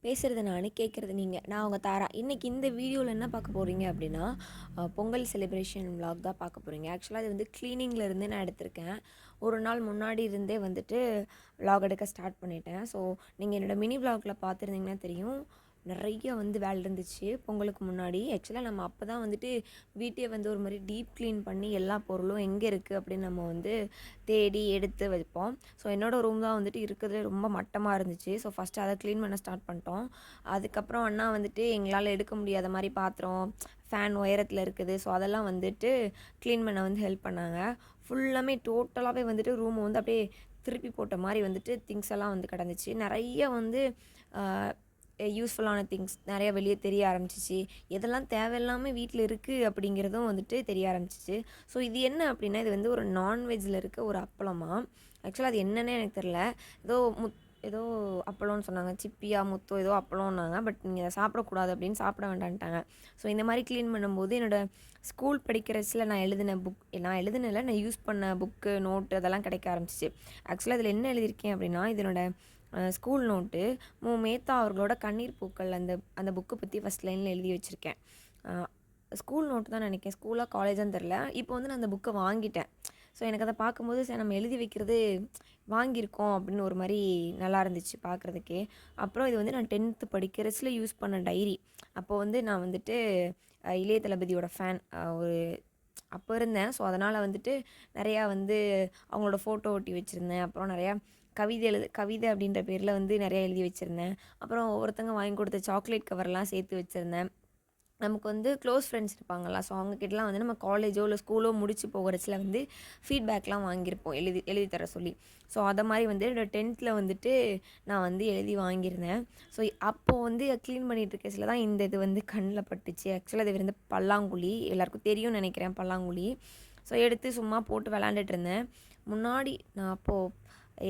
பேசுகிறது நான், கேட்குறது நீங்கள். நான் உங்கள் தாரா. இன்றைக்கி இந்த வீடியோவில் என்ன பார்க்க போகிறீங்க அப்படின்னா, பொங்கல் செலிப்ரேஷன் விலாக் தான் பார்க்க போகிறீங்க. ஆக்சுவலாக அது வந்து க்ளீனிங்கில் இருந்தே நான் எடுத்திருக்கேன். ஒரு நாள் முன்னாடி இருந்தே வந்துட்டு விலாக் எடுக்க ஸ்டார்ட் பண்ணிட்டேன். ஸோ நீங்கள் என்னோடய மினி விலாகில் பார்த்துருந்தீங்கன்னா தெரியும், நிறைய வந்து வேலை இருந்துச்சு பொங்கலுக்கு முன்னாடி. ஆக்சுவலாக நம்ம அப்போ தான் வந்துட்டு வீட்டை வந்து ஒரு மாதிரி டீப் க்ளீன் பண்ணி எல்லா பொருளும் எங்கே இருக்குது அப்படின்னு நம்ம வந்து தேடி எடுத்து வைப்போம். ஸோ என்னோடய ரூம் தான் வந்துட்டு இருக்கிறதுலே ரொம்ப மட்டமாக இருந்துச்சு. ஸோ ஃபஸ்ட்டு அதை க்ளீன் பண்ண ஸ்டார்ட் பண்ணிட்டோம். அதுக்கப்புறம் அண்ணா வந்துட்டு எங்களால் எடுக்க முடியாத மாதிரி பாத்திரம், ஃபேன் உயரத்தில் இருக்குது. ஸோ அதெல்லாம் வந்துட்டு க்ளீன் பண்ண வந்து ஹெல்ப் பண்ணாங்க. ஃபுல்லாமே டோட்டலாகவே வந்துட்டு ரூமை வந்து அப்படியே திருப்பி போட்ட மாதிரி வந்துட்டு திங்ஸ் எல்லாம் வந்து கிடந்துச்சு. நிறைய வந்து யூஸ்ஃபுல்லான திங்ஸ் நிறையா வெளியே தெரிய ஆரம்பிச்சிச்சு. எதெல்லாம் தேவையில்லாமல் வீட்டில் இருக்குது அப்படிங்கிறதும் வந்துட்டு தெரிய ஆரம்பிச்சிச்சு. ஸோ இது என்ன அப்படின்னா, இது வந்து ஒரு நான்வெஜ்ஜில் இருக்க ஒரு அப்பளமா. ஆக்சுவலாக அது என்னன்னே எனக்கு தெரில. ஏதோ அப்பளம்னு சொன்னாங்க. சிப்பியா முத்தோ ஏதோ அப்பளம்னாங்க. பட் நீங்கள் அதை சாப்பிடக்கூடாது அப்படின்னு சாப்பிட வேண்டான்ட்டாங்க. ஸோ இந்த மாதிரி க்ளீன் பண்ணும்போது என்னோடய ஸ்கூல் படிக்கிறச்சில் நான் எழுதினதில் நான் யூஸ் பண்ண புக்கு, நோட்டு அதெல்லாம் கிடைக்க ஆரம்பிச்சிச்சு. ஆக்சுவலாக இதில் என்ன எழுதியிருக்கேன் அப்படின்னா, இதனோட ஸ்கூல் நோட்டு மேத்தா அவர்களோட கண்ணீர் பூக்கள் அந்த புக்கு பற்றி ஃபஸ்ட் லைனில் எழுதி வச்சுருக்கேன். ஸ்கூல் நோட்டு தான் நினைக்கிறேன், ஸ்கூலாக காலேஜான்னு தெரில. இப்போ வந்து நான் அந்த புக்கை வாங்கிட்டேன். ஸோ எனக்கு அதை பார்க்கும்போது சரி நம்ம எழுதி வைக்கிறது வாங்கியிருக்கோம் அப்படின்னு ஒரு மாதிரி நல்லா இருந்துச்சு பார்க்குறதுக்கே. அப்புறம் இது வந்து நான் 10th படிக்கிறச்சில் யூஸ் பண்ண டைரி. அப்போ வந்து நான் வந்துட்டு இளைய தளபதியோட ஃபேன் ஒரு அப்போ இருந்தேன். ஸோ அதனால் வந்துட்டு நிறையா வந்து அவங்களோட ஃபோட்டோ ஒட்டி வச்சுருந்தேன். அப்புறம் நிறையா கவிதை அப்படின்ற பேரில் வந்து நிறையா எழுதி வச்சுருந்தேன். அப்புறம் ஒவ்வொருத்தங்க வாங்கி கொடுத்த சாக்லேட் கவர்லாம் சேர்த்து வச்சுருந்தேன். நமக்கு வந்து க்ளோஸ் ஃப்ரெண்ட்ஸ் இருப்பாங்கள்ல, ஸோ அவங்கக்கிட்டலாம் வந்து நம்ம காலேஜோ இல்லை ஸ்கூலோ முடிச்சு போகிறச்சில வந்து ஃபீட்பேக்லாம் வாங்கியிருப்போம் எழுதி தர சொல்லி. ஸோ அதை மாதிரி வந்து என்னோடய 10th வந்துட்டு நான் வந்து எழுதி வாங்கியிருந்தேன். ஸோ அப்போது வந்து க்ளீன் பண்ணிகிட்டு இருக்கச்சில தான் இந்த இது வந்து கண்ணில் பட்டுச்சு. ஆக்சுவலாக இது வந்து பல்லாங்குழி, எல்லாேருக்கும் தெரியும்னு நினைக்கிறேன் பல்லாங்குழி. ஸோ எடுத்து சும்மா போட்டு விளாண்டுட்டு இருந்தேன். முன்னாடி நான் அப்போது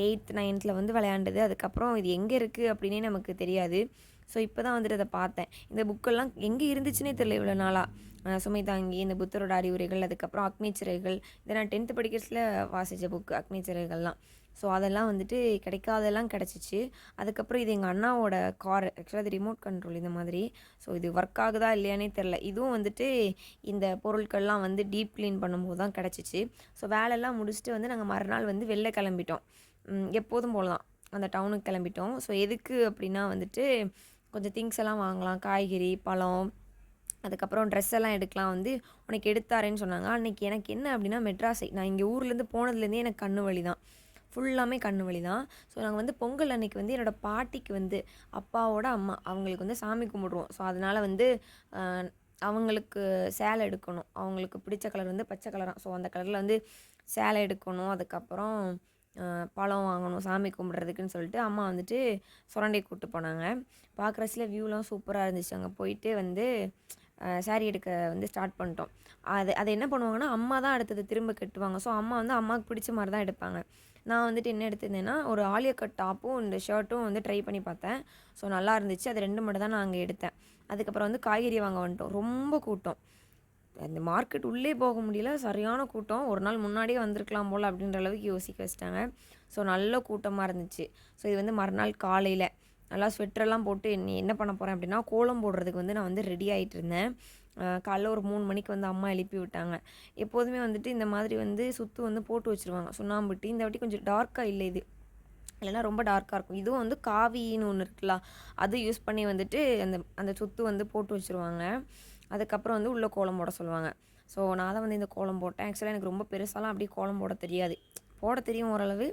8th 9th வந்து விளையாண்டது. அதுக்கப்புறம் இது எங்கே இருக்குது அப்படின்னே நமக்கு தெரியாது. ஸோ இப்போ தான் வந்துட்டு அதை பார்த்தேன். இந்த புக்கெல்லாம் எங்கே இருந்துச்சுன்னே தெரியல இவ்வளோ நாளாக. சுமை தாங்கி, இந்த புத்தரோட அறிவுரைகள், அதுக்கப்புறம் அக்னி சிறைகள், இதை நான் 10th படிக்கிறதுல வாசித்த புக்கு அக்னி சிறைகள்லாம். ஸோ அதெல்லாம் வந்துட்டு கிடைக்காதெல்லாம் கிடச்சிச்சு. அதுக்கப்புறம் இது எங்கள் அண்ணாவோட கார். ஆக்சுவலாக இது ரிமோட் கண்ட்ரோல் இந்த மாதிரி. ஸோ இது ஒர்க் ஆகுதா இல்லையானே தெரில. இதுவும் வந்துட்டு இந்த பொருட்கள்லாம் வந்து டீப் க்ளீன் பண்ணும்போது தான் கிடச்சிச்சு. ஸோ வேலையெல்லாம் முடிச்சுட்டு வந்து நாங்கள் மறுநாள் வந்து வெளில கிளம்பிட்டோம். எப்போதும் போல தான் அந்த டவுனுக்கு கிளம்பிட்டோம். ஸோ எதுக்கு அப்படின்னா வந்துட்டு கொஞ்சம் திங்ஸ் எல்லாம் வாங்கலாம், காய்கறி, பழம், அதுக்கப்புறம் ட்ரெஸ் எல்லாம் எடுக்கலாம் வந்து உனக்கு எடுத்தாரேன்னு சொன்னாங்க. அன்றைக்கி எனக்கு என்ன அப்படின்னா மெட்ராஸை நான் இங்கே ஊர்லேருந்து போனதுலேருந்தே எனக்கு கண்ணு வலி தான், ஃபுல்லாமே கண்ணு வலி தான். ஸோ நாங்கள் வந்து பொங்கல் அன்றைக்கி வந்து என்னோடய பாட்டிக்கு வந்து அப்பாவோட அம்மா அவங்களுக்கு வந்து சாமி கும்பிடுவோம். ஸோ அதனால் வந்து அவங்களுக்கு சேலை எடுக்கணும். அவங்களுக்கு பிடிச்ச கலர் வந்து பச்சை கலராக. ஸோ அந்த கலரில் வந்து சேலை எடுக்கணும். அதுக்கப்புறம் பழம் வாங்கணும் சாமி கும்பிட்றதுக்குன்னு சொல்லிட்டு அம்மா வந்துட்டு சுரண்டை கூப்பிட்டு போனாங்க. பார்க்குறச்சில வியூலாம் சூப்பராக இருந்துச்சு. அங்கே போயிட்டு வந்து சாரீ எடுக்க வந்து ஸ்டார்ட் பண்ணிட்டோம். அதை என்ன பண்ணுவாங்கன்னா, அம்மா தான் அடுத்தது திரும்ப கட்டுவாங்க. ஸோ அம்மா வந்து அம்மாவுக்கு பிடிச்ச மாதிரி தான் எடுப்பாங்க. நான் வந்துட்டு என்ன எடுத்திருந்தேன்னா, ஒரு ஆலியா கட் டாப்பும் இந்த ஷர்ட்டும் வந்து ட்ரை பண்ணி பார்த்தேன். ஸோ நல்லா இருந்துச்சு. அது 2 மட்டும் தான் நான் அங்கே எடுத்தேன். அதுக்கப்புறம் வந்து காய்கறி வாங்க வந்துட்டோம். ரொம்ப கூட்டம். அந்த மார்க்கெட் உள்ளே போக முடியல, சரியான கூட்டம். ஒரு நாள் முன்னாடியே வந்திருக்கலாம் போல் அப்படின்ற அளவுக்கு யோசிக்க வச்சுட்டாங்க. ஸோ நல்ல கூட்டமாக இருந்துச்சு. ஸோ இது வந்து மறுநாள் காலையில் நல்லா ஸ்வெட்டரெல்லாம் போட்டு நீ என்ன பண்ண போகிறேன் அப்படின்னா, கோலம் போடுறதுக்கு வந்து நான் வந்து ரெடி ஆகிட்டு இருந்தேன். காலைல ஒரு 3 மணிக்கு வந்து அம்மா எழுப்பி விட்டாங்க. எப்போதுமே வந்துட்டு இந்த மாதிரி வந்து சுற்று வந்து போட்டு வச்சுருவாங்க சுண்ணாம்புட்டி. இந்த வாட்டி கொஞ்சம் டார்க்காக இல்லை இது, இல்லைனா ரொம்ப டார்க்காக இருக்கும். இதுவும் வந்து காவின்னு ஒன்று இருக்குல்ல, அது யூஸ் பண்ணி வந்துட்டு அந்த சுற்று வந்து போட்டு வச்சுருவாங்க. அதுக்கப்புறம் வந்து உள்ளே கோலம் போட சொல்லுவாங்க. ஸோ நான் தான் வந்து இந்த கோலம் போட்டேன். ஆக்சுவலாக எனக்கு ரொம்ப பெருசாலாம் அப்படியே கோலம் போட தெரியாது, போட தெரியும் ஓரளவு.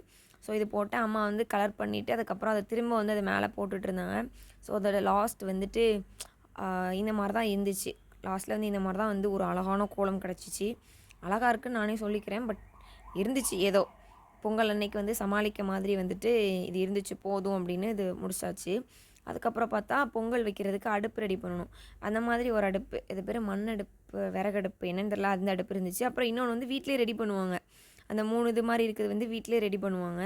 ஸோ இது போட்டேன். அம்மா வந்து கலர் பண்ணிவிட்டு அதுக்கப்புறம் அதை திரும்ப வந்து அது மேலே போட்டுட்ருந்தாங்க. ஸோ அதோட லாஸ்ட் வந்துட்டு இந்த மாதிரி தான் இருந்துச்சு. லாஸ்ட்டில் வந்து இந்த மாதிரி தான் வந்து ஒரு அழகான கோலம் கிடச்சிச்சு. அழகாக இருக்குதுன்னு நானே சொல்லிக்கிறேன். பட் இருந்துச்சு ஏதோ பொங்கல் அன்னைக்கு வந்து சமாளிக்க மாதிரி வந்துட்டு இது இருந்துச்சு, போதும் அப்படின்னு இது முடிச்சாச்சு. அதுக்கப்புறம் பார்த்தா பொங்கல் வைக்கிறதுக்கு அடுப்பு ரெடி பண்ணணும். அந்த மாதிரி ஒரு அடுப்பு, இது பேர் மண் அடுப்பு, விறகடுப்பு என்னன்னு தெரியல, அந்த அடுப்பு இருந்துச்சு. அப்புறம் இன்னொன்று வந்து வீட்டிலே ரெடி பண்ணுவாங்க. அந்த 3 இது மாதிரி இருக்கிறது வந்து வீட்டிலே ரெடி பண்ணுவாங்க.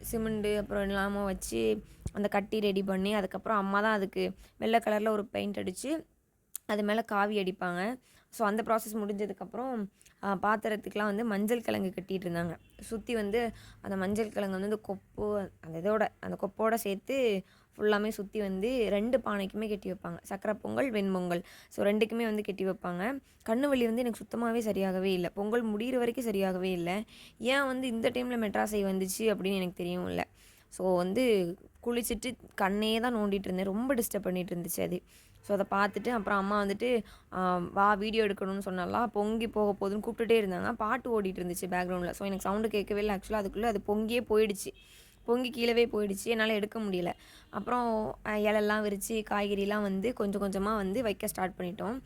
சிமெண்டு அப்புறம் எல்லாமே வச்சு அந்த கட்டி ரெடி பண்ணி, அதுக்கப்புறம் அம்மா தான் அதுக்கு வெள்ளை கலரில் ஒரு பெயிண்ட் அடித்து அது மேலே காவி அடிப்பாங்க. ஸோ அந்த ப்ராசஸ் முடிஞ்சதுக்கப்புறம் பாத்திரத்துக்கெலாம் வந்து மஞ்சள் கிழங்கு கட்டிகிட்டு இருந்தாங்க. சுற்றி வந்து அந்த மஞ்சள் கிழங்கு வந்து அந்த கொப்பு அந்த கொப்போடு சேர்த்து ஃபுல்லாமே சுற்றி வந்து 2 பானைக்குமே கட்டி வைப்பாங்க. சக்கரை பொங்கல், வெண்பொங்கல். ஸோ 2க்குமே வந்து கட்டி வைப்பாங்க. கண்ணு வலி வந்து எனக்கு சுத்தமாவே சரியாகவே இல்ல. பொங்கல் முடியிற வரைக்கும் சரியாகவே இல்ல. ஏன் வந்து இந்த டைம்ல மெட்ராஸ் ஐ வந்துச்சு அப்படின்னு எனக்கு தெரியவும் இல்ல. ஸோ வந்து குளிச்சுட்டு கண்ணே தான் நோண்டிட்டு இருந்தேன். ரொம்ப டிஸ்டர்ப் பண்ணிட்டு இருந்துச்சு அது. ஸோ அத பார்த்துட்டு அப்புறம் அம்மா வந்துட்டு வா வீடியோ எடுக்கணும்னு சொன்னாலாம், பொங்கி போக போதுன்னு கூப்பிட்டுட்டே இருந்தாங்க. பாட்டு ஓடிட்டு இருந்துச்சு பேக்ரவுண்டில். ஸோ எனக்கு சவுண்டு கேட்கவே இல்லை. ஆக்சுவலாக அதுக்குள்ளே அது பொங்கியே போயிடுச்சு. பொங்கி கீழவே போயிடுச்சு. என்னால் எடுக்க முடியல. அப்புறம் இலைலாம் விரித்து காய்கறிலாம் வந்து கொஞ்சம் கொஞ்சமாக வந்து வைக்க ஸ்டார்ட் பண்ணிட்டோம்.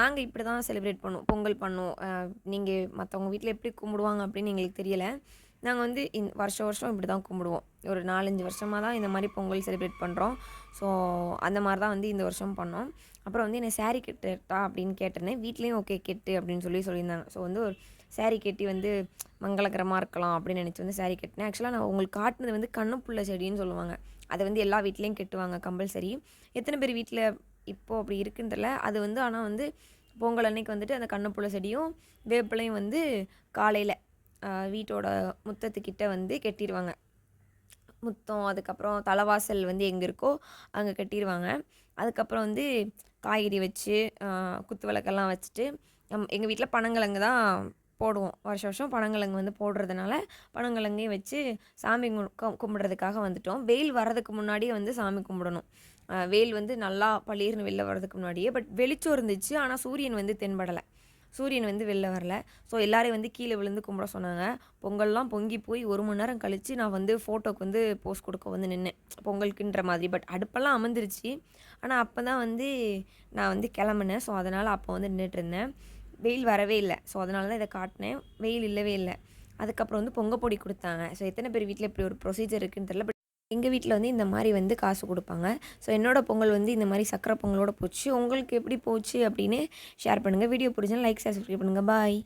நாங்கள் இப்படி தான் செலிப்ரேட் பண்ணுவோம். பொங்கல் பண்ணோம். நீங்கள் மற்றவங்க வீட்டில் எப்படி கும்பிடுவாங்க அப்படின்னு எங்களுக்கு தெரியலை. நாங்கள் வந்து வருஷம் வருஷம் இப்படி தான் கும்பிடுவோம். ஒரு 4, 5 வருஷமாக தான் இந்த மாதிரி பொங்கல் செலிப்ரேட் பண்ணுறோம். ஸோ அந்த மாதிரி தான் வந்து இந்த வருஷம் பண்ணோம். அப்புறம் வந்து என்னை சாரீ கட்டுட்டா அப்படின்னு கேட்டிருந்தேன். வீட்லேயும் ஓகே கெட்டு அப்படின்னு சொல்லியிருந்தாங்க. ஸோ வந்து ஒரு சாரீ கட்டி வந்து மங்களகரமாக இருக்கலாம் அப்படின்னு நினச்சி வந்து சாரீ கட்டினேன். ஆக்சுவலாக நான் உங்களுக்கு காட்டினது வந்து கண்ணுப்புள்ள செடின்னு சொல்லுவாங்க. அதை வந்து எல்லா வீட்லேயும் கட்டுவாங்க கம்பல்சரி. எத்தனை பேர் வீட்டில் இப்போது அப்படி இருக்குன்னு தெரியல. அது வந்து ஆனால் வந்து பொங்கல் அன்னைக்கு வந்துட்டு அந்த கண்ணுப்புள்ள செடியும் வேப்பிலையும் வந்து காலையில் வீட்டோட முத்தத்துக்கிட்ட வந்து கட்டிடுவாங்க. முத்தம் அதுக்கப்புறம் தலைவாசல் வந்து எங்கே இருக்கோ அங்கே கட்டிடுவாங்க. அதுக்கப்புறம் வந்து காய்கறி வச்சு குத்து விளக்கெல்லாம் வச்சுட்டு எங்கள் வீட்டில் பனங்கிழங்கு தான் போடுவோம். வருஷம் வருஷம் பனங்கிழங்கு வந்து போடுறதுனால பனங்கிழங்கையும் வச்சு சாமி கும்பிட்றதுக்காக வந்துட்டோம். வெயில் வர்றதுக்கு முன்னாடியே வந்து சாமி கும்பிடணும். வெயில் வந்து நல்லா பளீர்னு வெளில வர்றதுக்கு முன்னாடியே. பட் வெளிச்சம் இருந்துச்சு. ஆனால் சூரியன் வந்து தென்படலை. சூரியன் வந்து வெளில வரல. ஸோ எல்லோரையும் வந்து கீழே விழுந்து கும்பிட சொன்னாங்க. பொங்கல்லாம் பொங்கி போய் 1 மணி நேரம் கழித்து நான் வந்து ஃபோட்டோக்கு வந்து போஸ் கொடுக்க வந்து நின்னேன். பொங்கலுக்குன்ற மாதிரி. பட் அடுப்பெல்லாம் அமர்ந்துருச்சு. ஆனால் அப்போ தான் வந்து நான் வந்து கிளம்புனேன். ஸோ அதனால் அப்போ வந்து நின்றுட்டுருந்தேன். வெயில் வரவே இல்லை. ஸோ அதனால தான் இதை காட்டினேன். வெயில் இல்லவே இல்லை. அதுக்கப்புறம் வந்து பொங்க பொடி கொடுத்தாங்க. ஸோ எத்தனை பேர் வீட்டில் இப்படி ஒரு ப்ரொசீஜர் இருக்குன்னு தெரியல. பட் எங்கள் வீட்டில் வந்து இந்த மாதிரி வந்து காசு கொடுப்பாங்க. ஸோ என்னோடய பொங்கல் வந்து இந்த மாதிரி சக்கரை பொங்கலோடு போச்சு. உங்களுக்கு எப்படி போச்சு அப்படின்னு ஷேர் பண்ணுங்கள். வீடியோ பிடிச்சா லைக், ஷேர், சப்ஸ்கிரைப் பண்ணுங்கள். பாய்.